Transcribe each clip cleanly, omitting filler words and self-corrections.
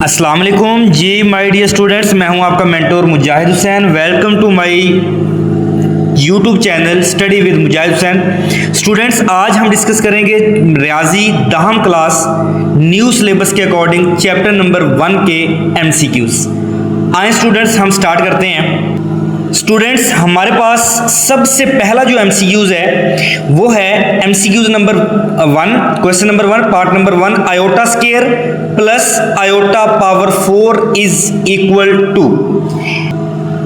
अस्सलाम वालेकुम जी my dear students, मैं हूं आपका mentor Mujahid Hussain. Welcome to my YouTube channel study with Mujahid Hussain. Students, आज हम डिस्कस करेंगे रियाजी दहम क्लास न्यू सिलेबस के अकॉर्डिंग चैप्टर नंबर 1 के MCQs। आए स्टूडेंट्स, हम स्टार्ट करते हैं। स्टूडेंट्स, हमारे पास सबसे पहला जो MCQs है वो है MCQs number 1, question number 1, part number 1, iota square plus iota power 4 is equal to.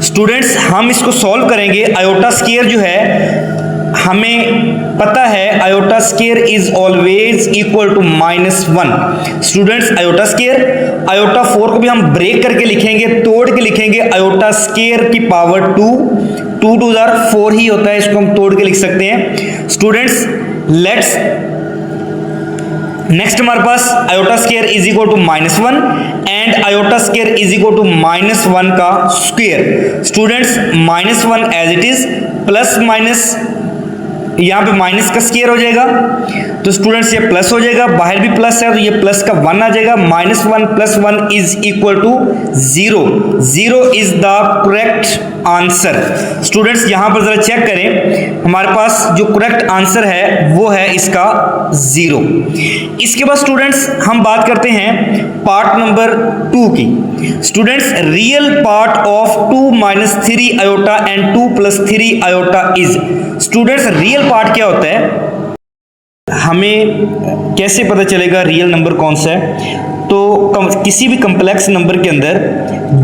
Students, हम इसको सॉल्व करेंगे। आयोटा स्केयर जो है हमें पता है iota square is always equal to -1। Students, iota square, iota 4 को भी हम ब्रेक करके लिखेंगे, तोड़ के लिखेंगे। आयोटा स्केयर की पावर 2 2 * 4 ही होता है, इसको हम तोड़ के लिख सकते हैं। स्टूडेंट्स, लेट्स नेक्स्ट हमारे पास iota square is equal to -1 and iota square is equal to -1 का square. Students, -1 as it is, plus minus यहाँ पे माइनस का स्क्वायर हो जाएगा, तो स्टूडेंट्स ये प्लस हो जाएगा, बाहर भी प्लस है तो ये प्लस का 1 आ जाएगा। -1 + 1 is equal to 0। 0 is the correct answer. Students, यहाँ पर जरा चेक करें, हमारे पास जो करेक्ट आंसर है वो है इसका 0। इसके बाद स्टूडेंट्स हम बात करते हैं पार्ट नंबर 2 की। Students, real part of 2 - 3 iota and 2 + 3 iota is. Students, real part क्या होता है, हमें कैसे पता चलेगा रियल नंबर कौन सा है? तो किसी भी कम्प्लेक्स नंबर के अंदर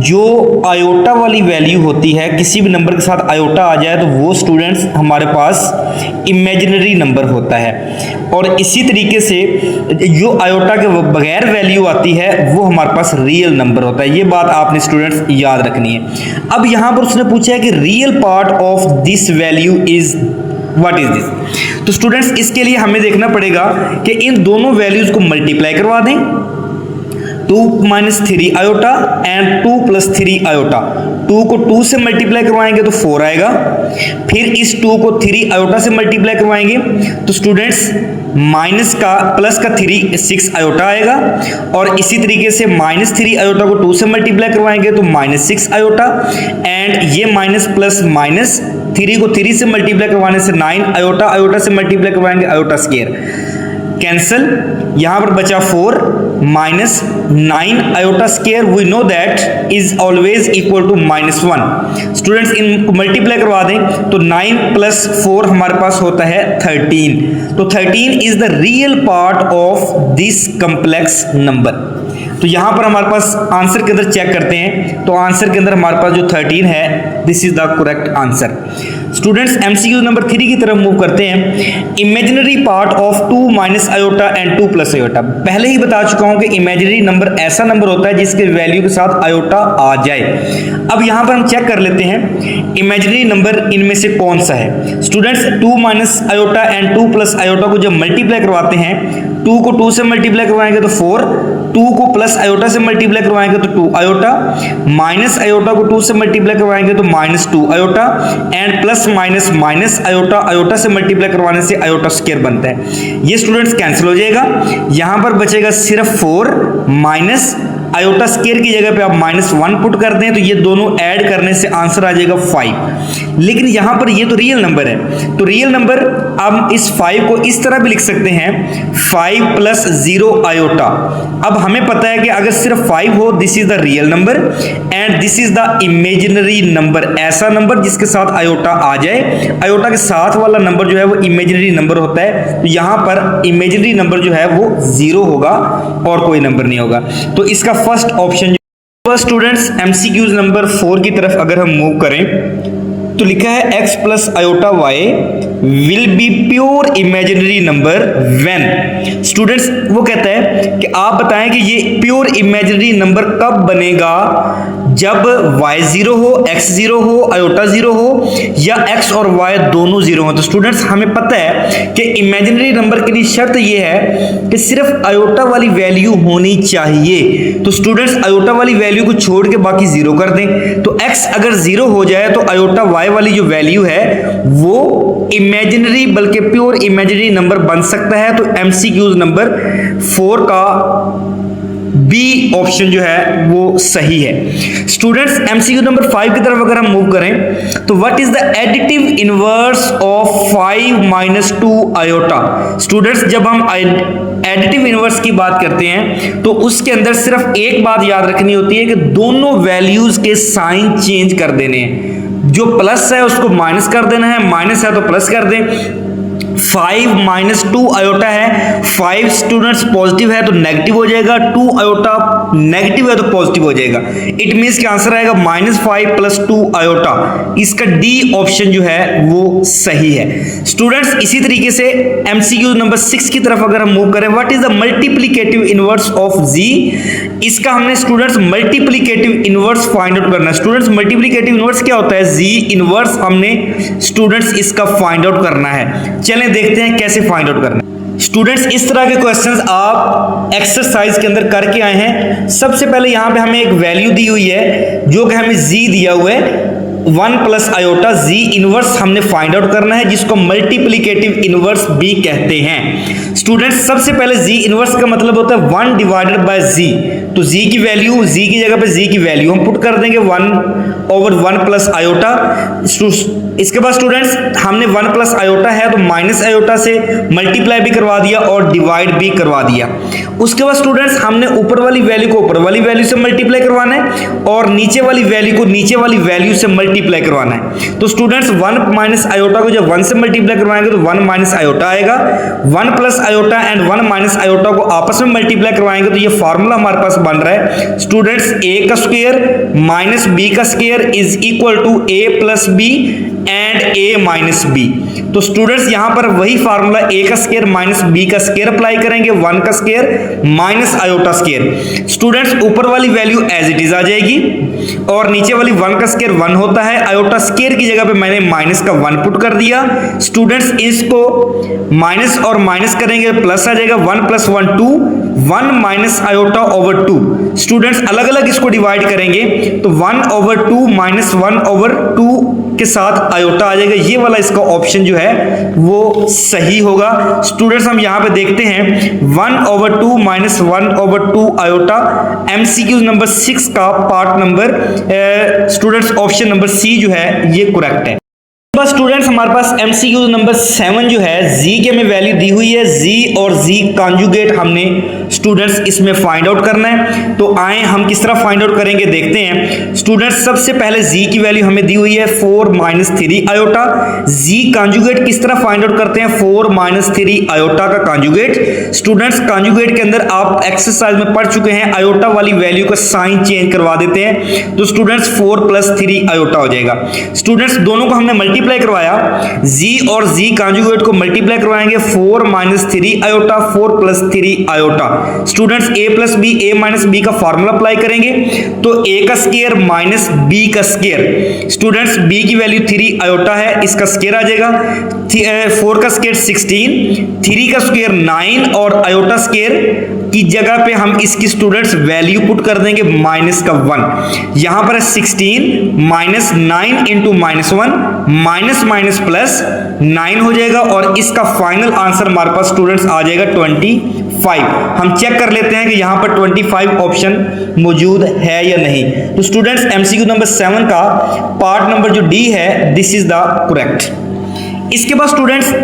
जो आयोटा वाली वैल्यू होती है, किसी भी नंबर के साथ आयोटा आ जाए तो वो स्टूडेंट्स हमारे पास इमेजिनरी नंबर होता है। और इसी तरीके से जो आयोटा के बगैर वैल्यू आती है वो हमारे पास रियल नंबर होता है। ये बात आपने स्टूडेंट्स याद रखनी है। अब यहाँ पर उसने पूछा है कि real part of this value is what is this. तो स्टूडेंट्स, इसके लिए हमें देखना पड़ेगा कि इन दोनों वैल्यूज को मल्टीप्लाई करवा दें। 2 - 3 आयोटा एंड 2 + 3 आयोटा। 2 को 2 से मल्टीप्लाई करवाएंगे तो 4 आएगा, फिर इस 2 को 3 आयोटा से मल्टीप्लाई करवाएंगे तो स्टूडेंट्स माइनस का प्लस का 3 6 आयोटा आएगा। और इसी तरीके से -3 आयोटा को 2 से मल्टीप्लाई करवाएंगे तो -6 आयोटा, एंड ये माइनस प्लस माइनस 3 को 3 से मल्टीप्लाई करवाने से 9 आयोटा, आयोटा से मल्टीप्लाई करवाएंगे आयोटा स्क्वायर, कैंसल। यहां पर बचा 4 - 9 iota square, we know that is always equal to -1। Students, इनको मल्टीप्लाई करवा दें तो 9 + 4 हमारे पास होता है 13। तो 13 is the real part of this complex number. तो यहां पर हमारे पास आंसर के अंदर चेक करते हैं, तो आंसर के अंदर हमारे पास जो 13 है, this is the correct answer. Students, MCQ number 3 की तरफ मूव करते हैं। Imaginary part of 2 - iota and 2 + iota. पहले ही बता चुका हूं कि इमेजिनरी नंबर ऐसा नंबर होता है जिसके वैल्यू के साथ आयोटा आ जाए। अब यहां पर हम चेक कर लेते हैं इमेजिनरी नंबर इनमें से कौन सा है। स्टूडेंट्स, 2 - आयोटा एंड 2 + आयोटा को जब मल्टीप्लाई करवाते हैं, 2 को 2 से मल्टीप्लाई करवाएंगे तो 4, 2 को प्लस आयोटा से मल्टीप्लाई करवाएंगे तो 2 आयोटा, माइनस आयोटा को 2 से मल्टीप्लाई करवाएंगे तो -2 iota, and plus minus minus iota, iota से मल्टीप्लाई करवाने से आयोटा स्क्वायर बनता है। ये स्टूडेंट्स कैंसिल हो जाएगा, यहां पर बचेगा सिर्फ 4 माइनस आयोटा स्क्वायर की जगह पे आप -1 पुट कर दें तो ये दोनों ऐड करने से आंसर आ जाएगा 5। लेकिन यहां पर ये तो रियल नंबर है, तो रियल नंबर अब इस 5 को इस तरह भी लिख सकते हैं, 5 + 0 आयोटा। अब हमें पता है कि अगर सिर्फ 5 हो, this is the real number and this is the imaginary number. ऐसा नंबर जिसके साथ आयोटा आ जाए, आयोटा के साथ वाला नंबर जो है वो इमेजिनरी नंबर होता है। तो यहां पर इमेजिनरी नंबर जो है वो 0 होगा और कोई नंबर नहीं होगा। तो इसका first option. Students, MCQs number 4 की तरफ अगर हम मूव करें तो लिखा है x + iota y will be pure imaginary number when. Students, वो कहता है कि आप बताएं कि ये प्योर इमेजिनरी नंबर कब बनेगा, जब y 0 हो, x 0 हो, आयोटा 0 हो, या x और y दोनों 0 हो। तो स्टूडेंट्स, हमें पता है कि इमेजिनरी नंबर के लिए शर्त ये है कि सिर्फ आयोटा वाली वैल्यू होनी चाहिए। तो स्टूडेंट्स, आयोटा वाली वैल्यू को छोड़ के बाकी 0 कर दें, तो x अगर 0 हो जाए तो आयोटा y वाली जो वैल्यू है वो इमेजिनरी बल्कि प्योर इमेजिनरी नंबर बन सकता है। तो MCQs नंबर 4 का बी ऑप्शन जो है वो सही है। स्टूडेंट्स एमसीक्यू नंबर 5 की तरफ अगर हम मूव करें तो what is the additive inverse of 5 minus 2 iota. Students जब हम एडिटिव इनवर्स की बात करते हैं तो उसके अंदर सिर्फ एक बात याद रखनी होती है कि दोनों वैल्यूज के साइन चेंज कर देने हैं। जो प्लस है उसको माइनस कर देना है, माइनस है तो प्लस कर दें। 5 माइनस 2 आयोटा है, 5 स्टूडेंट्स पॉजिटिव है तो नेगेटिव हो जाएगा, 2 आयोटा नेगेटिव है तो पॉजिटिव हो जाएगा। इट मींस कि आंसर आएगा -5 प्लस 2 आयोटा। इसका डी ऑप्शन जो है वो सही है। स्टूडेंट्स इसी तरीके से एमसीक्यू नंबर 6 की तरफ अगर हम मूव करें, what is the multiplicative inverse of G. इसका हमने students multiplicative inverse find out करना है। स्टूडेंट्स मल्टीप्लिकेटिव इनवर्स क्या होता है, जी इनवर्स हमने स्टूडेंट्स इसका फाइंड आउट करना है। चलें देखते हैं कैसे फाइंड आउट करना है। स्टूडेंट्स इस तरह के क्वेश्चंस आप एक्सरसाइज के अंदर करके आए हैं। सबसे पहले यहां पे हमें एक वैल्यू दी हुई है जो कि हमें जी दिया हुआ है 1 प्लस आयोटा, जी इनवर्स हमने फाइंड आउट करना है जिसको मल्टीप्लिकेटिव इनवर्स भी कहते हैं। स्टूडेंट्स सबसे पहले जी इनवर्स का मतलब होता है 1 डिवाइडेड बाय जी। तो जी की वैल्यू, जी की जगह पे जी की वैल्यू हम पुट कर देंगे 1/1 प्लस आयोटा। इसके बाद स्टूडेंट्स हमने 1 प्लस आयोटा है तो माइनस आयोटा से मल्टीप्लाई भी करवा दिया और डिवाइड भी करवा दिया। उसके बाद स्टूडेंट्स हमने ऊपर वाली वैल्यू को ऊपर वाली वैल्यू से मल्टीप्लाई करवाना है और नीचे वाली वैल्यू को नीचे वाली वैल्यू से मल्टीप्लाई करवाना है। तो स्टूडेंट्स 1 माइनस आयोटा को जब 1 से मल्टीप्लाई करवाएंगे तो 1 माइनस आयोटा आएगा। 1 plus iota and 1 minus iota को आपस में मल्टीप्लाई करवाएंगे तो ये फार्मूला हमारे पास बन रहा है स्टूडेंट्स a का स्क्वायर माइनस b का square is equal to a plus b and a minus b। तो स्टूडेंट्स यहां पर वही फार्मूला a का स्क्वायर माइनस b का स्क्वायर अप्लाई करेंगे, 1 का square minus iota square. Students ऊपर वाली वैल्यू एज इट इज आ जाएगी और नीचे वाली 1 का स्क्वायर 1 होता है, आयोटा स्क्वायर की जगह पे मैंने माइनस का 1 पुट कर दिया। स्टूडेंट्स इसको माइनस और माइनस करेंगे प्लस आ जाएगा, 1 plus 1 2, 1 minus iota over 2। Students अलग अलग इसको डिवाइड करेंगे तो 1/2 माइनस 1/2 के साथ आयोटा आ जाएगा। ये वाला इसका ऑप्शन जो है वो सही होगा। स्टूडेंट्स हम यहां पे देखते हैं 1/2 माइनस 1/2 आयोटा एमसीक्यू नंबर 6 का part number students option number C जो है ये करेक्ट है। बस स्टूडेंट्स हमारे पास एमसीक्यू नंबर 7 जो है जी की हमें वैल्यू दी हुई है, जी और जी कॉन्जुगेट हमने स्टूडेंट्स इसमें फाइंड आउट करना है। तो आए हम किस तरह फाइंड आउट करेंगे देखते हैं। स्टूडेंट्स सबसे पहले जी की वैल्यू हमें दी हुई है 4 माइनस 3 आयोटा। जी कॉन्जुगेट किस तरह फाइंड आउट करते हैं, 4 माइनस 3 आयोटा का कॉन्जुगेट। स्टूडेंट्स कॉन्जुगेट के अंदर आप एक्सरसाइज में पढ़ चुके हैं, आयोटा वाली वैल्यू का साइन चेंज करवा देते हैं तो स्टूडेंट्स 4 प्लस 3 आयोटा हो जाएगा। स्टूडेंट्स दोनों को हमने मल्टीप्लाई करवाया, जी और जी कॉन्जुगेट को मल्टीप्लाई करवाएंगे 4 minus 3 iota 4 plus 3 iota. Students a plus B, a minus B का फार्मूला अप्लाई करेंगे तो a का स्क्वायर माइनस b का स्क्वायर। स्टूडेंट्स b की वैल्यू 3 आयोटा है, इसका स्क्वायर आ जाएगा 4 का स्क्वायर 16, 3 का स्क्वायर 9 और आयोटा स्क्वायर की जगह पे हम इसकी स्टूडेंट्स वैल्यू पुट कर देंगे माइनस का 1। यहां पर है 16 minus 9 into minus 1, minus minus plus 9 हो जाएगा और इसका फाइनल आंसर हमारे पास स्टूडेंट्स आ जाएगा 25। हम चेक कर लेते हैं कि यहां पर 25 ऑप्शन मौजूद है या नहीं। तो स्टूडेंट्स एमसीक्यू नंबर 7 का पार्ट नंबर जो डी है दिस इज द करेक्ट। इसके बाद स्टूडेंट्स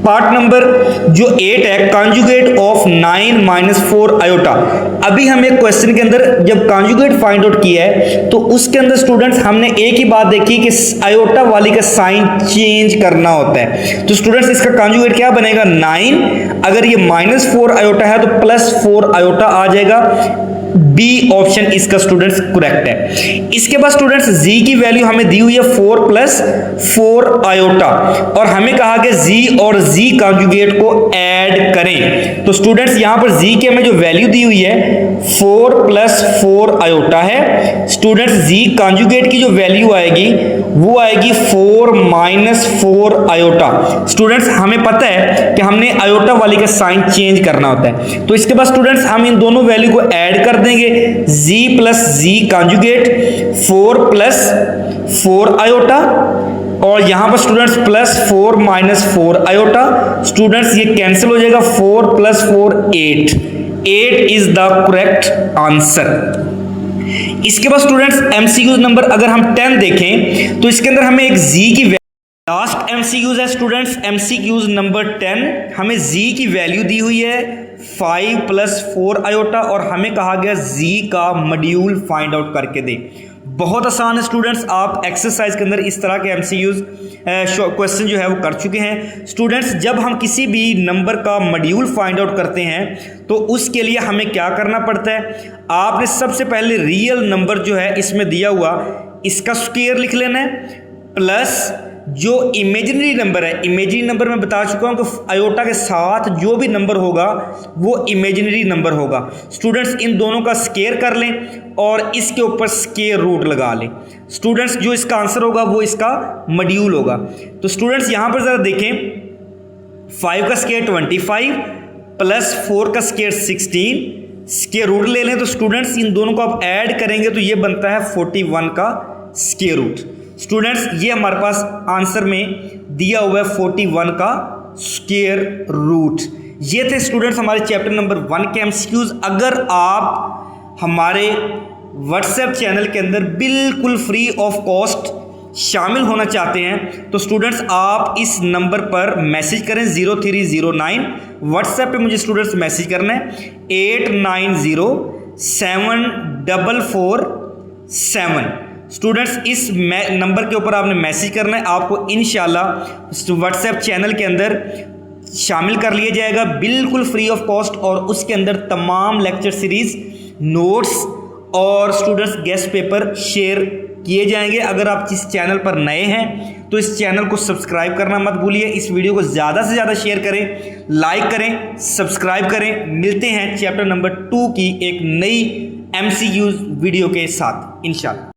पार्ट नंबर जो 8 है कॉन्जुगेट ऑफ 9 माइनस 4 आयोटा। अभी हम एक क्वेश्चन के अंदर जब कॉन्जुगेट फाइंड आउट किया है तो उसके अंदर स्टूडेंट्स हमने एक ही बात देखी कि आयोटा वाली का साइन चेंज करना होता है। तो स्टूडेंट्स इसका कॉन्जुगेट क्या बनेगा 9, अगर ये माइनस 4 आयोटा है तो प्लस 4 आयोटा आ जाएगा। बी ऑप्शन इसका स्टूडेंट्स करेक्ट है। इसके बाद स्टूडेंट्स जी की वैल्यू हमें दी हुई है 4 प्लस 4 आयोटा और हमें कहा कि जी और जी कॉन्जुगेट को ऐड करें। तो स्टूडेंट्स यहां पर जी की हमें जो वैल्यू दी हुई है 4 प्लस 4 आयोटा है। स्टूडेंट्स जी कॉन्जुगेट की जो वैल्यू आएगी वो आएगी 4 माइनस 4 आयोटा। स्टूडेंट्स हमें पता है कि हमने आयोटा वाली का साइन चेंज करना होता है। तो इसके बाद स्टूडेंट्स हम इन दोनों वैल्यू को ऐड कर देंगे, z plus z conjugate 4 plus 4 iota और यहां पर students plus 4 minus 4 iota. Students ये कैंसिल हो जाएगा, 4 plus 4 8, 8 is the correct answer. इसके बाद स्टूडेंट्स एमसीक्यूज नंबर अगर हम 10 देखें तो इसके अंदर हमें एक जी की लास्ट एमसीक्यूज है स्टूडेंट्स, एमसीक्यूज नंबर 10। हमें जी की वैल्यू दी हुई है 5 + 4 आयोटा और हमें कहा गया जी का मॉड्यूल फाइंड आउट करके दे। बहुत आसान है स्टूडेंट्स, आप एक्सरसाइज के अंदर इस तरह के एमसीक्यूज क्वेश्चन जो है वो कर चुके हैं। स्टूडेंट्स जब हम किसी भी नंबर का मॉड्यूल फाइंड आउट करते हैं तो उसके लिए हमें क्या करना पड़ता है, आपने सबसे पहले रियल नंबर जो है इसमें दिया हुआ इसका स्क्वायर लिख लेना है, प्लस जो इमेजिनरी नंबर है, इमेजिनरी नंबर मैं बता चुका हूं कि आयोटा के साथ जो भी नंबर होगा वो इमेजिनरी नंबर होगा। स्टूडेंट्स इन दोनों का स्क्वायर कर लें और इसके ऊपर स्क्वायर रूट लगा लें। स्टूडेंट्स जो इसका आंसर होगा वो इसका मॉड्यूल होगा। तो स्टूडेंट्स यहां पर जरा देखें, 5 का स्क्वायर 25 + 4 का स्क्वायर 16, स्क्वायर रूट ले लें। तो स्टूडेंट्स इन दोनों को आप ऐड करेंगे तो ये बनता है 41 का स्क्वायर रूट। स्टूडेंट्स ये हमारे पास आंसर में दिया हुआ है 41 का स्क्वायर रूट। ये थे स्टूडेंट्स हमारे चैप्टर नंबर 1 के एमसीक्यूज। अगर आप हमारे व्हाट्सएप चैनल के अंदर बिल्कुल फ्री ऑफ कॉस्ट शामिल होना चाहते हैं तो स्टूडेंट्स आप इस नंबर पर मैसेज करें 0309। व्हाट्सएप पे मुझे स्टूडेंट्स मैसेज करना है 89074447। स्टूडेंट्स इस नंबर के ऊपर आपने मैसेज करना है, आपको इंशाल्लाह व्हाट्सएप चैनल के अंदर शामिल कर लिया जाएगा बिल्कुल फ्री ऑफ कॉस्ट और उसके अंदर तमाम लेक्चर सीरीज, नोट्स और स्टूडेंट्स गेस्ट पेपर शेयर किए जाएंगे। अगर आप इस चैनल पर नए हैं तो इस चैनल को सब्सक्राइब करना मत भूलिए। इस वीडियो को ज़्यादा से ज़्यादा शेयर करें, लाइक करें, सब्सक्राइब करें। मिलते हैं चैप्टर नंबर 2 की एक नई एमसीक्यूज वीडियो के साथ इंशाल्लाह।